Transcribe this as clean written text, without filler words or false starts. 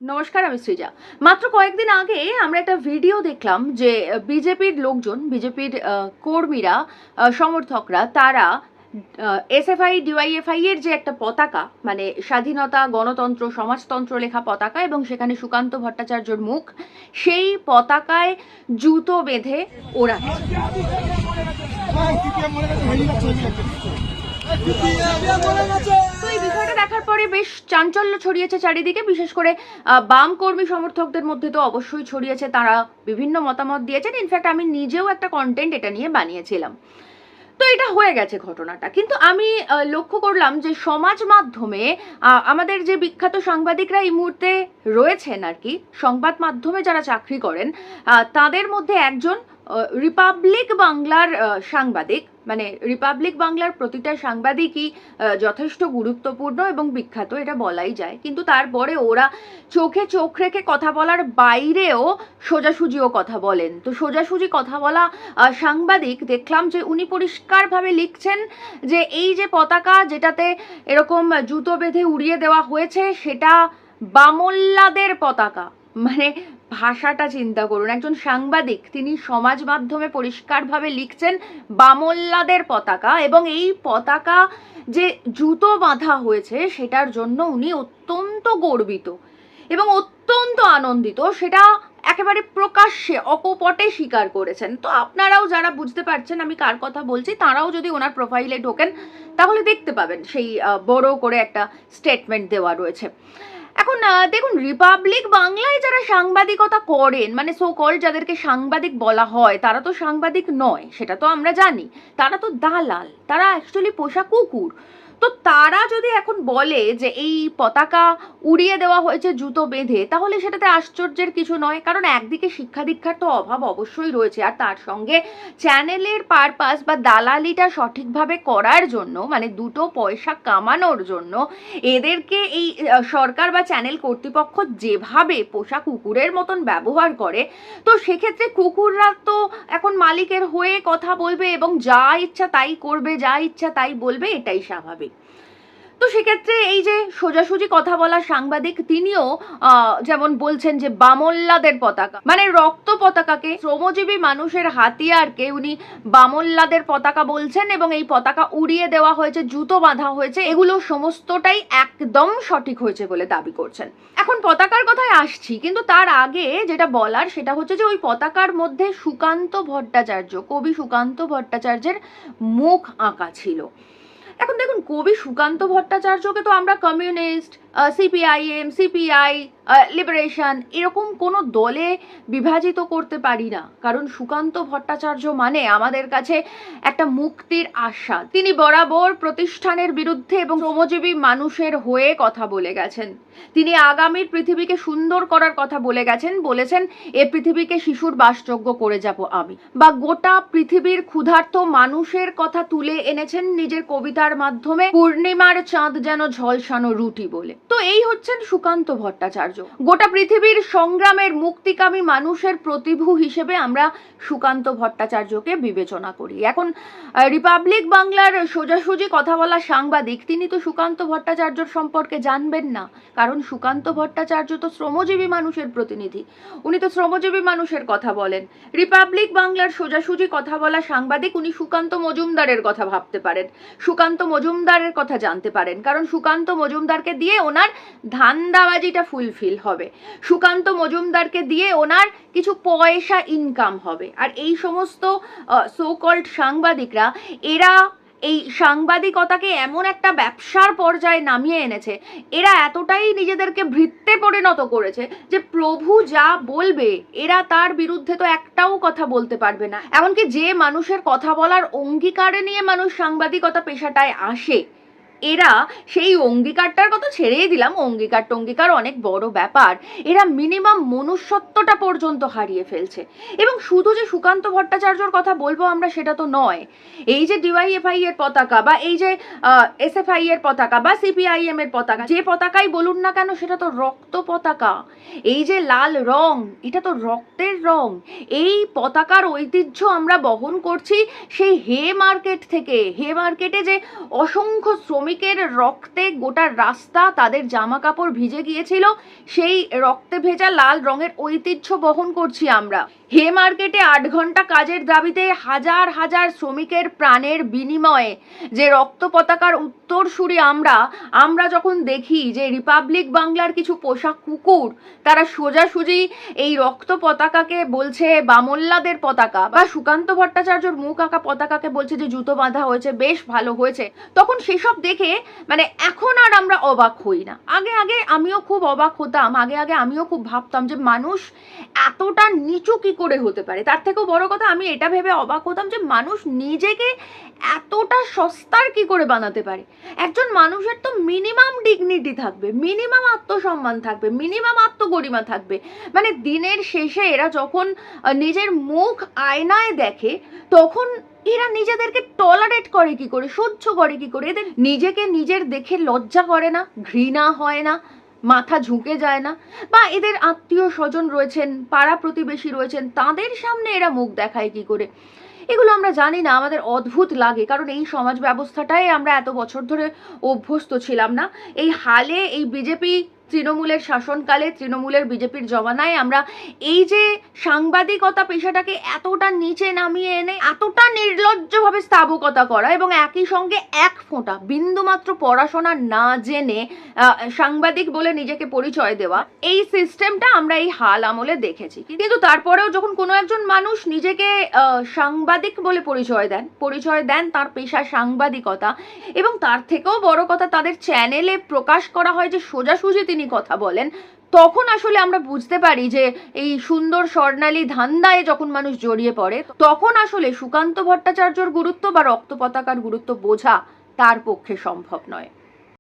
নমস্কার, আমি সৃজা। মাত্র কয়েকদিন আগে আমরা একটা ভিডিও দেখলাম যে বিজেপির লোকজন, বিজেপির কর্মীরা, সমর্থকরা তারা এসএফআই, ডিওয়াইএফআই এর যে একটা পতাকা, মানে স্বাধীনতা, গণতন্ত্র, সমাজতন্ত্র লেখা পতাকা এবং সেখানে সুকান্ত ভট্টাচার্যর মুখ, সেই পতাকায় জুতো বেঁধে ওড়াচ্ছে। তো এই বিষয়টা দেখার পরে বেশ চাঞ্চল্য ছড়িয়েছে চারিদিকে, বিশেষ করে বাম কর্মী সমর্থকদের মধ্যে তো অবশ্যই ছড়িয়েছে। তারা বিভিন্ন মতামত দিয়েছেন। ইনফ্যাক্ট আমি নিজেও একটা কন্টেন্ট এটা নিয়ে বানিয়েছিলাম। তো এটা হয়ে গেছে ঘটনাটা, কিন্তু আমি লক্ষ্য করলাম যে সমাজ মাধ্যমে আমাদের যে বিখ্যাত সাংবাদিকরা এই মুহূর্তে রয়েছেন আর কি, সংবাদ মাধ্যমে যারা চাকরি করেন, তাদের মধ্যে একজন রিপাবলিক বাংলার সাংবাদিক। মানে রিপাবলিক বাংলার প্রতিটা সাংবাদিকই যথেষ্ট গুরুত্বপূর্ণ এবং বিখ্যাত, এটা বলাই যায়। কিন্তু তারপরে ওরা চোখে চোখ রেখে কথা বলার বাইরেও সোজাসুজিও কথা বলেন। তো সোজাসুজি কথা বলা সাংবাদিক দেখলাম যে উনি পরিষ্কারভাবে লিখছেন যে এই যে পতাকা যেটাতে এরকম জুতো বেঁধে উড়িয়ে দেওয়া হয়েছে সেটা বামোল্লাদের পতাকা। মানে ভাষাটা চিন্তা করুন, একজন সাংবাদিক তিনি সমাজ মাধ্যমে পরিষ্কারভাবে লিখছেন বামোল্লাদের পতাকা, এবং এই পতাকা যে জুতো বাঁধা হয়েছে সেটার জন্য উনি অত্যন্ত গর্বিত এবং অত্যন্ত আনন্দিত, সেটা একেবারে প্রকাশ্যে অকপটে স্বীকার করেছেন। তো আপনারাও যারা বুঝতে পারছেন আমি কার কথা বলছি, তারাও যদি ওনার প্রোফাইলে ঢোকেন তাহলে দেখতে পাবেন সেই বড় করে একটা স্টেটমেন্ট দেওয়া রয়েছে। এখন দেখুন, রিপাবলিক বাংলায় যারা সাংবাদিকতা করেন, মানে সো কল্ড যাদেরকে সাংবাদিক বলা হয়, তারা তো সাংবাদিক নয়, সেটা তো আমরা জানি। তারা তো দালাল, তারা অ্যাকচুয়ালি পোষা কুকুর। তো তারা যদি এখন বলে যে এই পতাকা উড়িয়ে দেওয়া হয়েছে জুতো বেঁধে, তাহলে সেটাতে আশ্চর্যের কিছু নয়। কারণ একদিকে শিক্ষা দীক্ষার তো অভাব অবশ্যই রয়েছে, আর তার সঙ্গে চ্যানেলের পারপাস বা দালালিটা সঠিকভাবে করার জন্য, মানে দুটো পয়সা কামানোর জন্য এদেরকে এই সরকার বা চ্যানেল কর্তৃপক্ষ যেভাবে পোষা কুকুরের মতন ব্যবহার করে, তো সেক্ষেত্রে কুকুররা তো এখন মালিকের হয়ে কথা বলবে এবং যা ইচ্ছা তাই করবে, যা ইচ্ছা তাই বলবে, এটাই স্বাভাবিক। তো সেক্ষেত্রে এই যে সোজাসুজি কথা বলা সাংবাদিক, তিনিও যেমন বলছেন যে বামোল্লাদের পতাকা, মানে রক্ত পতাকাকে, শ্রমজীবী মানুষের হাতিয়ারকে উনি বামোল্লাদের পতাকা বলছেন, এবং এই পতাকা উড়িয়ে দেওয়া হয়েছে, জুতো বাঁধা হয়েছে, এগুলো সমস্তটাই একদম সঠিক হয়েছে বলে দাবি করছেন। এখন পতাকার কথায় আসছি, কিন্তু তার আগে যেটা বলার সেটা হচ্ছে যে ওই পতাকার মধ্যে সুকান্ত ভট্টাচার্য, কবি সুকান্ত ভট্টাচার্যের মুখ আঁকা ছিল। এখন দেখুন, কবি সুকান্ত ভট্টাচার্যকে তো আমরা কমিউনিস্ট, সিপিআইএম, সিপিআই, লিবারেশন এরকম কোনো দলে বিভাজিত করতে পারি না। কারণ সুকান্ত ভট্টাচার্য মানে আমাদের কাছে একটা মুক্তির আশা। তিনি বরাবর প্রতিষ্ঠানের বিরুদ্ধে এবং শ্রমজীবী মানুষের হয়ে কথা বলে গেছেন। তিনি আগামীর পৃথিবীকে সুন্দর করার কথা বলে গেছেন, বলেছেন এ পৃথিবীকে শিশুর বাসযোগ্য করে যাব আমি, বা গোটা পৃথিবীর ক্ষুধার্ত মানুষের কথা তুলে এনেছেন নিজের কবিতার মাধ্যমে, পূর্ণিমার চাঁদ যেন ঝলসানো রুটি বলে। তো এই হচ্ছেন সুকান্ত ভট্টাচার্য। গোটা পৃথিবীর সংগ্রামের মুক্তিকামী মানুষের প্রতিভু হিসেবে আমরা সুকান্ত ভট্টাচার্যকে বিবেচনা করি। এখন রিপাবলিক বাংলার সোজাসুজি কথা বলা সাংবাদিক, তিনি তো সুকান্ত ভট্টাচার্যর সম্পর্কে জানবেন না। কারণ সুকান্ত ভট্টাচার্য তো শ্রমজীবী মানুষের প্রতিনিধি, উনি তো শ্রমজীবী মানুষের কথা বলেন। রিপাবলিক বাংলার সোজাসুজি কথা বলা সাংবাদিক, উনি সুকান্ত মজুমদারের কথা ভাবতে পারেন, সুকান্ত মজুমদারের কথা জানতে পারেন, কারণ সুকান্ত মজুমদারকে দিয়ে ওনার ধান্দাবাজিটা ফুলফিল হবে, সুকান্ত মজুমদারকে দিয়ে ওনার কিছু পয়সা ইনকাম হবে। আর এই সমস্ত সো কল্ড সাংবাদিকরা, এরা এই সাংবাদিকতাকে এমন একটা ব্যবসার পর্যায়ে নামিয়ে এনেছে, এরা এতটাই নিজেদেরকে ভৃত্যে পরিণত করেছে যে প্রভু যা বলবে এরা তার বিরুদ্ধে তো একটাও কথা বলতে পারবে না। এমনকি যে মানুষের কথা বলার অঙ্গীকারে নিয়ে মানুষ সাংবাদিকতা পেশাটায় আসে, এরা সেই অঙ্গীকারটার কথা ছেড়েই দিলাম, অঙ্গীকার অনেক বড় ব্যাপার, এরা মিনিমাম মনুষ্যত্বটা পর্যন্ত হারিয়ে ফেলছে। এবং শুধু যে সুকান্ত ভট্টাচার্যর কথা বলবো আমরা সেটা তো নয়, এই যে ডিওয়াইএফআই এর পতাকা, বা এই যে এসএফআই এর পতাকা, বা সিপিআইএম এর পতাকা, যে পতাকাই বলুন না কেন সেটা তো রক্ত পতাকা। এই যে লাল রং, এটা তো রক্তের রং। এই পতাকার ঐতিহ্য আমরা বহন করছি সেই হে মার্কেট থেকে। হে মার্কেটে যে অসংখ্য শ্রমিক শ্রমিকের রক্তে গোটা রাস্তা, তাদের জামা কাপড় ভিজে গিয়েছিল, সেই রক্তে ভেজা লাল রঙের ঐতিহ্য বহন করছি আমরা। হে মার্কেটে 8 ঘন্টা কাজের দাবিতে হাজার হাজার শ্রমিকের প্রাণের বিনিময়ে যে রক্ত পতাকার উত্তরসূরি আমরা যখন দেখি যে রিপাবলিক বাংলার কিছু পোষা কুকুর তারা সোজাসুজি এই রক্ত পতাকাকে বলছে বামল্লাদের পতাকা, বা সুকান্ত ভট্টাচার্যর মুখ আঁকা পতাকাকে বলছে যে জুতো বাঁধা হয়েছে, বেশ ভালো হয়েছে, তখন সেসব দেখে মানে এখন আর আমরা অবাক হই না। আগে আগে আমিও খুব অবাক হতাম, আগে আগে আমিও খুব ভাবতাম যে মানুষ এতটা নিচু কি করে হতে পারে। তার থেকেও বড় কথা, আমি এটা ভেবে অবাক হতাম যে মানুষ নিজেকে এতটা সস্তার কি করে বানাতে পারে। একজন মানুষের তো মিনিমাম ডিগনিটি থাকবে, মিনিমাম আত্মসম্মান থাকবে, মিনিমাম আত্মগরিমা থাকবে। মানে দিনের শেষে এরা যখন নিজের মুখ আয়নায় দেখে তখন এরা নিজেদেরকে টলারেট করে কি করে, সহ্য করে কি করে। এদের নিজেকে নিজের দেখে লজ্জা করে না, ঘৃণা হয় না, মাথা ঝুঁকে যায় না, বা এদের আত্মীয় স্বজন রয়েছেন, পাড়া প্রতিবেশী রয়েছেন, তাদের সামনে এরা মুখ দেখায় কি করে। এগুলো আমরা জানি না, আমাদের অদ্ভুত লাগে, কারণ এই সমাজ ব্যবস্থাটাই আমরা এত বছর ধরে অভ্যস্ত ছিলাম না। এই হালে এই বিজেপি তৃণমূলের শাসনকালে, তৃণমূলের বিজেপির জমানায় আমরা এই যে সাংবাদিকতা পেশাটাকে এতটা নিচে নামিয়ে এনে এতটা নির্লজ্জভাবে স্থাবকতা করা, এবং একই সঙ্গে এক ফোঁটা বিন্দুমাত্র পড়াশোনা না জেনে সাংবাদিক বলে নিজেকে পরিচয় দেওয়া, এই সিস্টেমটা আমরা এই হাল আমলে দেখেছি। কিন্তু তারপরেও যখন কোনো একজন মানুষ নিজেকে সাংবাদিক বলে পরিচয় দেন তার পেশা সাংবাদিকতা, এবং তার থেকেও বড় কথা তাদের চ্যানেলে প্রকাশ করা হয় যে সোজাসুজি তিনি কথা বলেন, তখন আসলে আমরা বুঝতে পারি যে এই সুন্দর স্বর্ণালী ধান্দায় যখন মানুষ জড়িয়ে পড়ে, তখন আসলে সুকান্ত ভট্টাচার্যর গুরুত্ব বা রক্ত পতাকার গুরুত্ব বোঝা তার পক্ষে সম্ভব নয়।